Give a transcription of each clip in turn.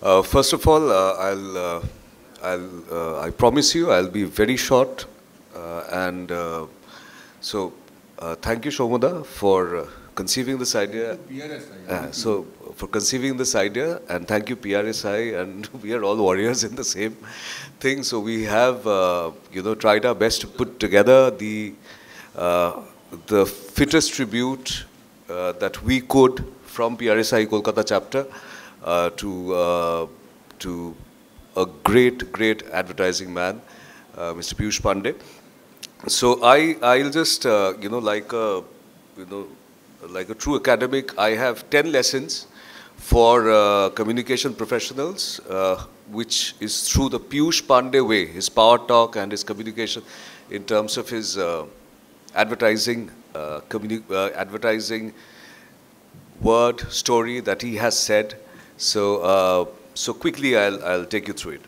First of all, I promise you I'll be very short, and thank you, Shomoda, for conceiving this idea. For conceiving this idea, and thank you, PRSI, and we are all warriors in the same thing. So we have, tried our best to put together the fittest tribute that we could from PRSI Kolkata chapter to a great advertising man, Mr. Piyush Pandey. So I'll just like a true academic, I have 10 lessons for communication professionals, which is through the Piyush Pandey way, his power talk and his communication in terms of his advertising word, story that he has said. So quickly I'll take you through it.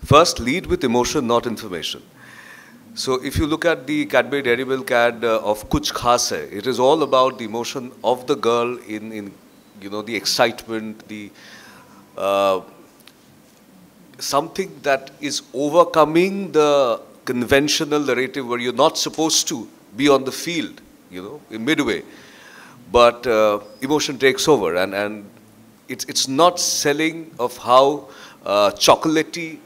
First, lead with emotion, not information. So if you look at the Cadbury Dairy Milk ad of Kuch Khas Hai, it is all about the emotion of the girl in the excitement, the something that is overcoming the conventional narrative where you're not supposed to be on the field, in midway, but emotion takes over, and it's not selling of how chocolatey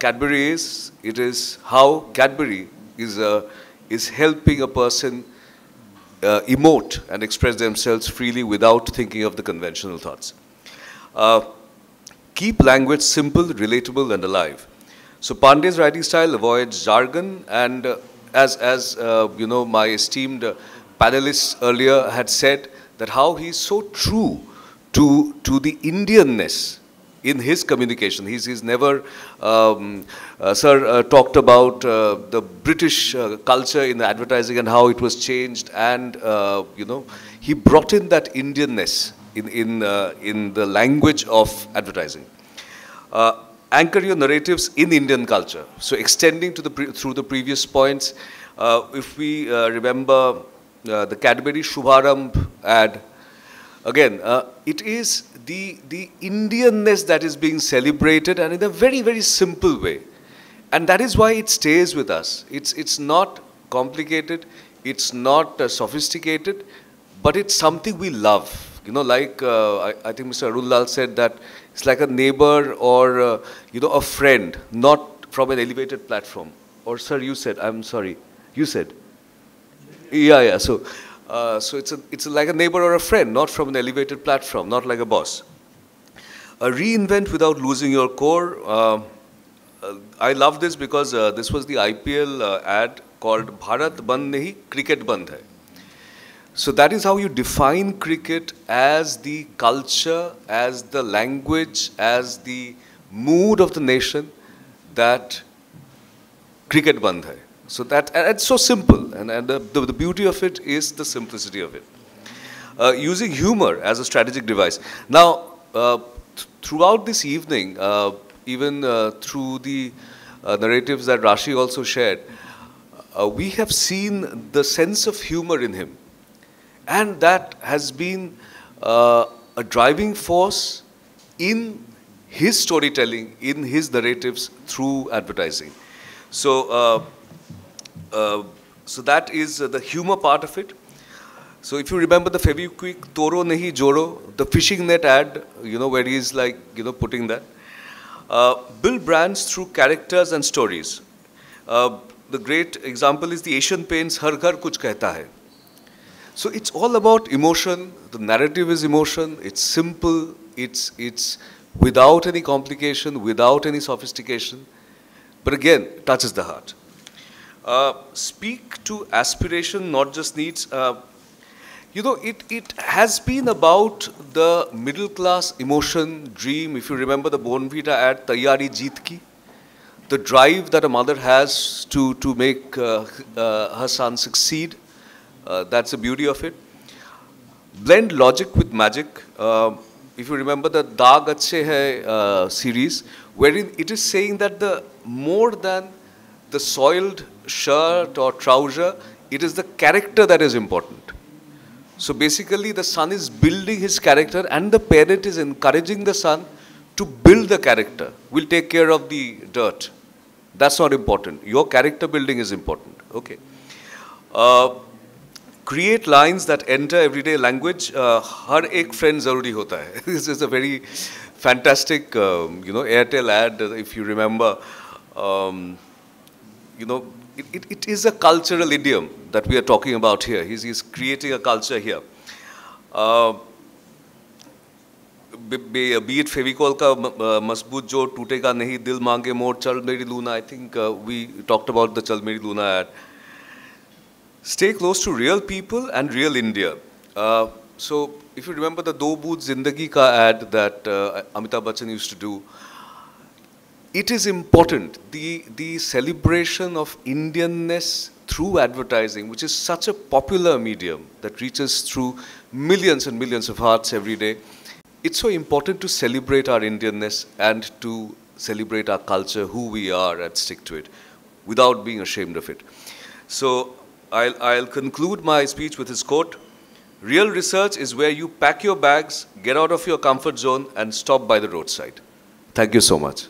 Cadbury is. It is how Cadbury is helping a person emote and express themselves freely without thinking of the conventional thoughts. Keep language simple, relatable, and alive. So Pandey's writing style avoids jargon, and as my esteemed panelists earlier had said, that how he's so true to the Indianness in his communication. He's never, talked about the British culture in the advertising and how it was changed, and he brought in that Indianness in the language of advertising. Anchor your narratives in Indian culture. So extending to through the previous points, if we remember the Cadbury Shubharamb ad, again, it is the Indianness that is being celebrated, and in a very simple way, and that is why it stays with us. It's not complicated, it's not sophisticated, but it's something we love. Like I think Mr. Arun Lal said that it's like a neighbor or a friend, not from an elevated platform. Or sir, you said, I'm sorry, you said, yeah. So it's like a neighbor or a friend, not from an elevated platform, not like a boss. Reinvent without losing your core. I love this because this was the IPL ad called Bharat Band Nahi, Cricket Band Hai. So that is how you define cricket as the culture, as the language, as the mood of the nation, that cricket band hai. So that, and it's so simple, and the beauty of it is the simplicity of it. Using humor as a strategic device. Now, throughout this evening, even through the narratives that Rashi also shared, we have seen the sense of humor in him. And that has been a driving force in his storytelling, in his narratives through advertising. So, so that is the humor part of it. So if you remember the Fevikwik Toro Nahi Joro, the fishing net ad, where he's like, putting that. Build brands through characters and stories. The great example is the Asian Paints Har Ghar Kuch Kehta Hai. So it's all about emotion. The narrative is emotion. It's simple. It's without any complication, without any sophistication. But again, touches the heart. Speak to aspiration, not just needs. It has been about the middle class emotion, dream. If you remember the Bonvita ad, Tayyari Jeet Ki, the drive that a mother has to make her son succeed. That's the beauty of it. Blend logic with magic. If you remember the Daag Achhe Hai series, wherein it is saying that the more than the soiled shirt or trouser, it is the character that is important. So basically the son is building his character, and the parent is encouraging the son to build the character. We'll take care of the dirt. That's not important. Your character building is important. Okay. Create lines that enter everyday language. Har ek friend zaruri hota hai. This is a very fantastic, Airtel ad, if you remember. It is a cultural idiom that we are talking about here. He's creating a culture here. Be it Fevicol ka masboot jo tootega nahi, dil mange more, chal meri Luna. I think we talked about the Chal Meri Luna ad. Stay close to real people and real India. So if you remember the Do Boot Zindagi ka ad that Amitabh Bachchan used to do, it is important, the celebration of Indianness through advertising, which is such a popular medium that reaches through millions and millions of hearts every day. It's so important to celebrate our Indianness and to celebrate our culture, who we are, and stick to it without being ashamed of it. So I'll conclude my speech with this quote: real research is where you pack your bags, get out of your comfort zone, and stop by the roadside. Thank you so much.